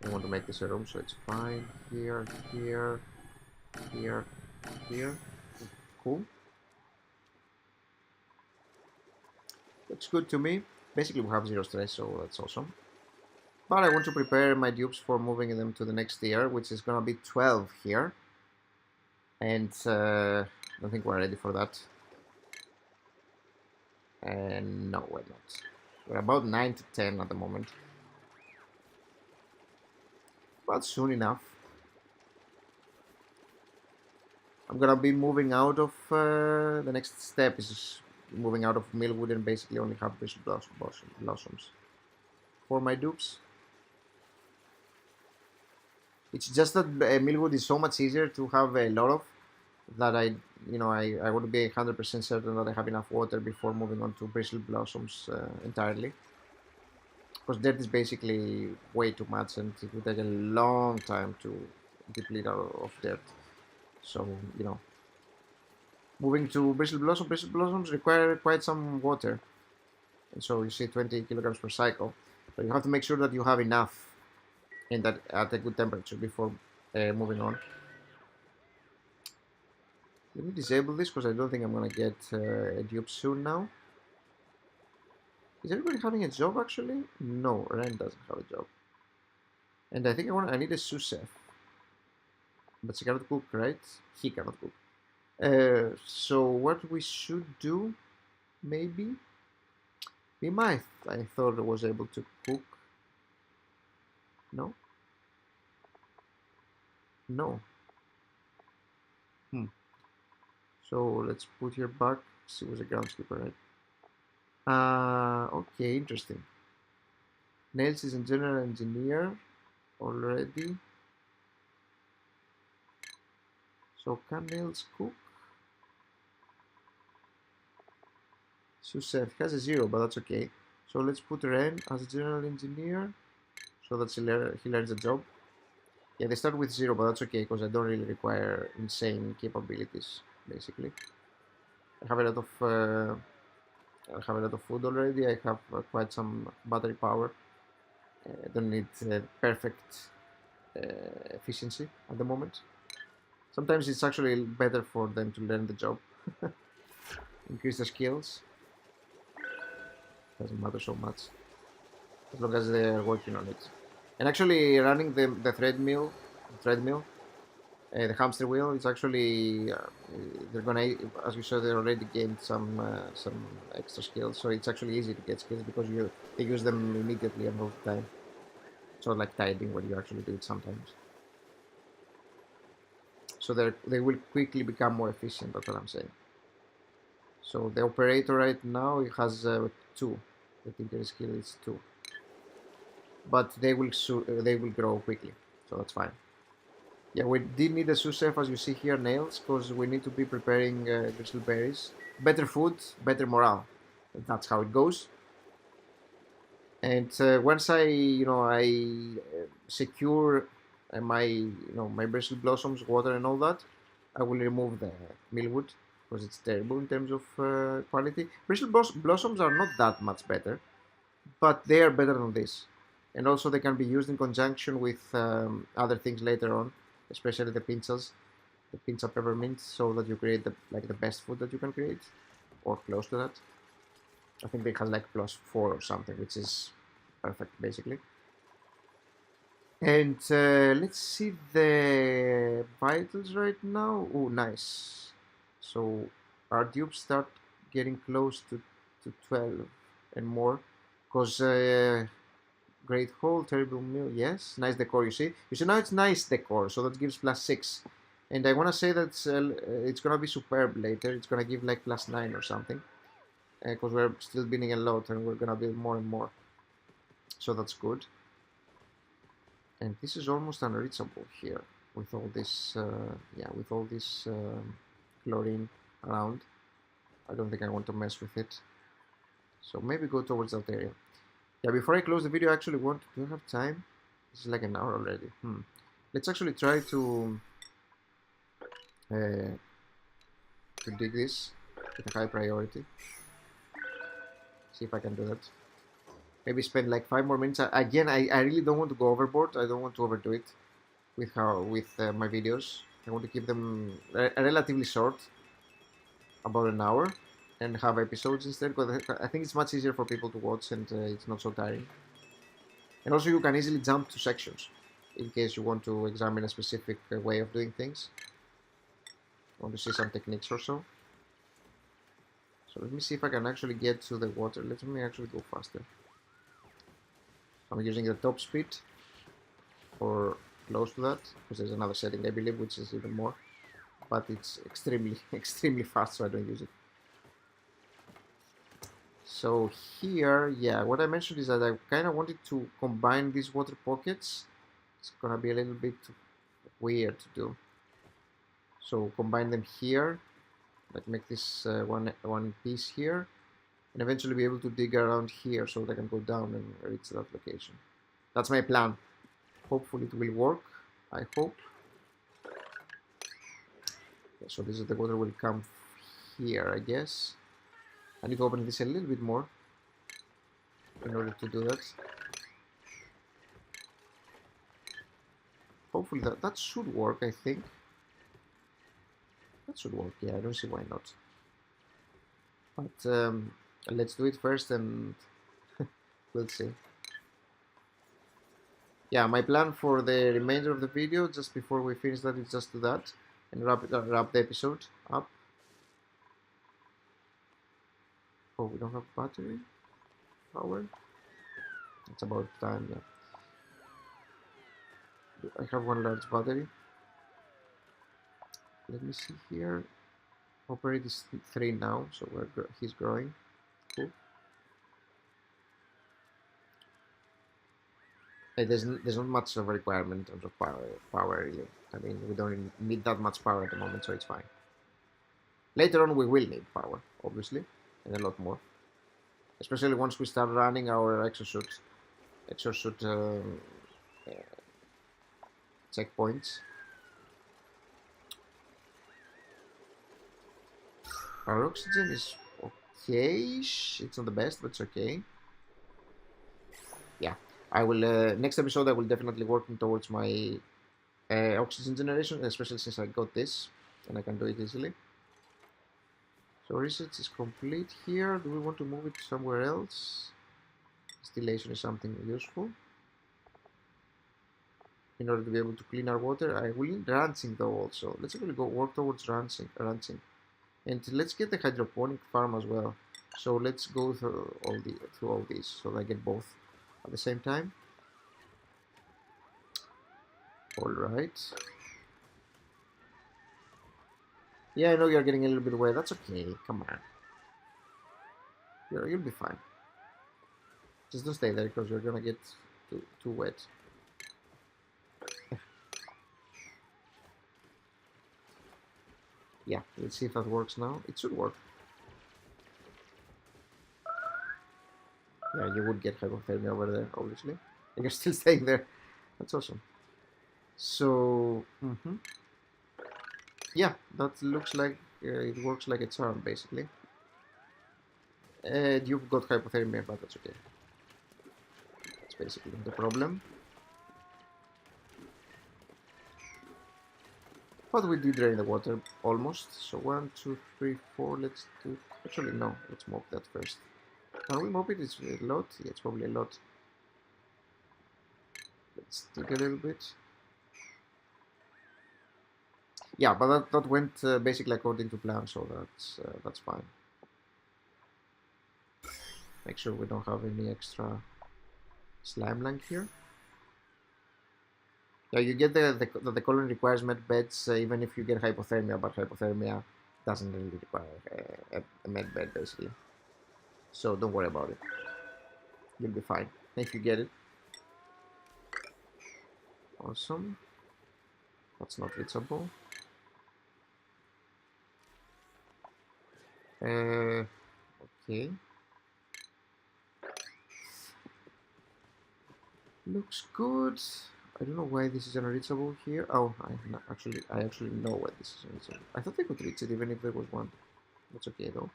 I want to make this a room, so it's fine. Here, here, here, here. Cool. Looks good to me. Basically, we have 0 stress, so that's awesome. But I want to prepare my dupes for moving them to the next tier, which is gonna be 12 here. And I don't think we're ready for that. And no, we're not. We're about 9 to 10 at the moment. But soon enough. I'm gonna be moving out of the next step is moving out of Millwood and basically only have Bishop Blossoms for my dupes. It's just that Millwood is so much easier to have a lot of that I want to be 100% certain that I have enough water before moving on to Bristle Blossoms entirely. Because dirt is basically way too much and it will take a long time to deplete of dirt. So, moving to Bristle Blossoms require quite some water. And so you see 20 kilograms per cycle. But you have to make sure that you have enough in that at a good temperature before moving on. Let me disable this because I don't think I'm gonna get a dupe soon now. Is everybody having a job actually? No, Ren doesn't have a job. And I think I need a sous chef. But she cannot cook, right? He cannot cook. So what we should do, maybe? I thought I was able to cook. No? No. So let's put her back. She was a groundskeeper, right? Okay, interesting. Nails is a general engineer already. So can Nails cook? Sous chef has a 0, but that's okay. So let's put Ren as a general engineer so that he learns the job. Yeah, they start with 0, but that's okay because I don't really require insane capabilities, basically. I have a lot of food already. I have quite some battery power. I don't need perfect efficiency at the moment. Sometimes it's actually better for them to learn the job, increase their skills. Doesn't matter so much as long as they're working on it. And actually, running the treadmill, the hamster wheel is actually they're gonna, as we saw, they already gained some extra skills. So it's actually easy to get skills because they use them immediately and all the time. So like tidying, where you actually do it sometimes. So they will quickly become more efficient. That's what I'm saying. So the operator right now it has 2. The tinker skill is 2, but they will grow quickly, so that's fine. Yeah, we did need a sous chef, as you see here, Nails, because we need to be preparing crystal berries. Better food, better morale. That's how it goes. And once I secure my bristle blossoms, water, and all that, I will remove the millwood because it's terrible in terms of quality. Bristle blossoms are not that much better, but they are better than this. And also they can be used in conjunction with other things later on, especially the pinchas peppermint, so that you create the best food that you can create. or close to that. I think they have like +4 or something, which is perfect basically. And let's see the vitals right now. Oh, nice. So our dupes start getting close to 12 and more. Because Great Hall, Terrible Meal, yes. Nice decor, you see. You see, now it's nice decor, so that gives +6. And I want to say that it's going to be superb later. It's going to give like +9 or something. Because we're still building a lot and we're going to build more and more. So that's good. And this is almost unreachable here with all this, with all this chlorine around. I don't think I want to mess with it. So maybe go towards that area. Yeah, before I close the video, I actually do you have time? This is like an hour already. Let's actually try to dig this with a high priority. See if I can do that. Maybe spend like 5 more minutes. Again, I really don't want to go overboard. I don't want to overdo it with my videos. I want to keep them relatively short, about an hour, and have episodes instead, because I think it's much easier for people to watch and it's not so tiring. And also you can easily jump to sections in case you want to examine a specific way of doing things. Want to see some techniques or so. So let me see if I can actually get to the water. Let me actually go faster. I'm using the top speed or close to that, because there's another setting I believe which is even more, but it's extremely fast, so I don't use it. So here, yeah, what I mentioned is that I kind of wanted to combine these water pockets. It's gonna be a little bit weird to do. So combine them here, like make this one piece here, and eventually be able to dig around here so that I can go down and reach that location. That's my plan. Hopefully it will work. I hope. Okay, so this is the water will come here, I guess. I need to open this a little bit more in order to do that. Hopefully that should work, I think. That should work, yeah, I don't see why not. But let's do it first and we'll see. Yeah, my plan for the remainder of the video, just before we finish that, is just do that and wrap the episode up. Oh, we don't have battery power. It's about time, yeah. I have one large battery. Let me see here. Operate is 3 now, so he's growing. Cool. Hey, there's not much of a requirement in terms of power really. I mean, we don't need that much power at the moment, so it's fine. Later on, we will need power, obviously, and a lot more. Especially once we start running our exosuit checkpoints. Our oxygen is okay. It's not the best, but it's okay. Yeah, I will. Next episode, I will definitely working towards my oxygen generation, especially since I got this and I can do it easily. So research is complete here. Do we want to move it somewhere else? Distillation is something useful. In order to be able to clean our water, I will need ranching though also. Let's actually go work towards ranching. And let's get the hydroponic farm as well. So let's go through all these so that I get both at the same time. Alright. Yeah, I know you're getting a little bit wet. That's okay. Come on. You'll be fine. Just don't stay there because you're gonna get too wet. Yeah, let's see if that works now. It should work. Yeah, you would get hypothermia over there, obviously. And you're still staying there. That's awesome. So, yeah, that looks like it works like a charm, basically. You've got hypothermia, but that's okay. That's basically the problem. But we did drain the water almost. So 1, 2, 3, 4. Let's do Actually, no. Let's mop that first. Can we mop it? It's a lot. Yeah, it's probably a lot. Let's dig a little bit. Yeah, but that went basically according to plan, so that's fine. Make sure we don't have any extra slime land here. Yeah, you get the colony requires med beds even if you get hypothermia, but hypothermia doesn't really require a med bed basically. So don't worry about it. You'll be fine if you get it. Awesome. That's not reachable. Okay. Looks good. I don't know why this is unreachable here. Oh, I actually know why this is unreachable. I thought I could reach it even if there was one. That's okay though.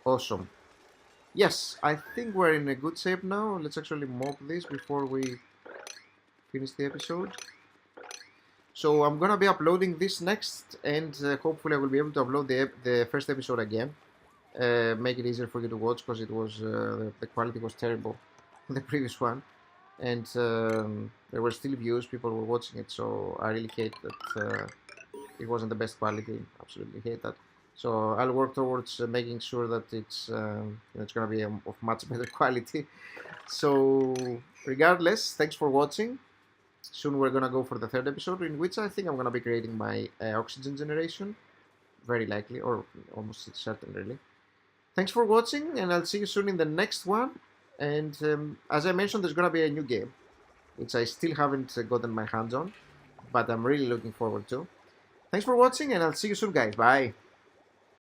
Awesome. Yes, I think we're in a good shape now. Let's actually mop this before we finish the episode. So I'm gonna be uploading this next, and hopefully I will be able to upload the first episode again. Make it easier for you to watch because it was the quality was terrible on the previous one, and there were still views. People were watching it, so I really hate that it wasn't the best quality. Absolutely hate that. So I'll work towards making sure that it's gonna be of much better quality. So regardless, thanks for watching. Soon we're gonna go for the third episode, in which I think I'm gonna be creating my oxygen generation, very likely, or almost certain, really. Thanks for watching, and I'll see you soon in the next one. And as I mentioned, there's gonna be a new game, which I still haven't gotten my hands on, but I'm really looking forward to. Thanks for watching, and I'll see you soon, guys. Bye.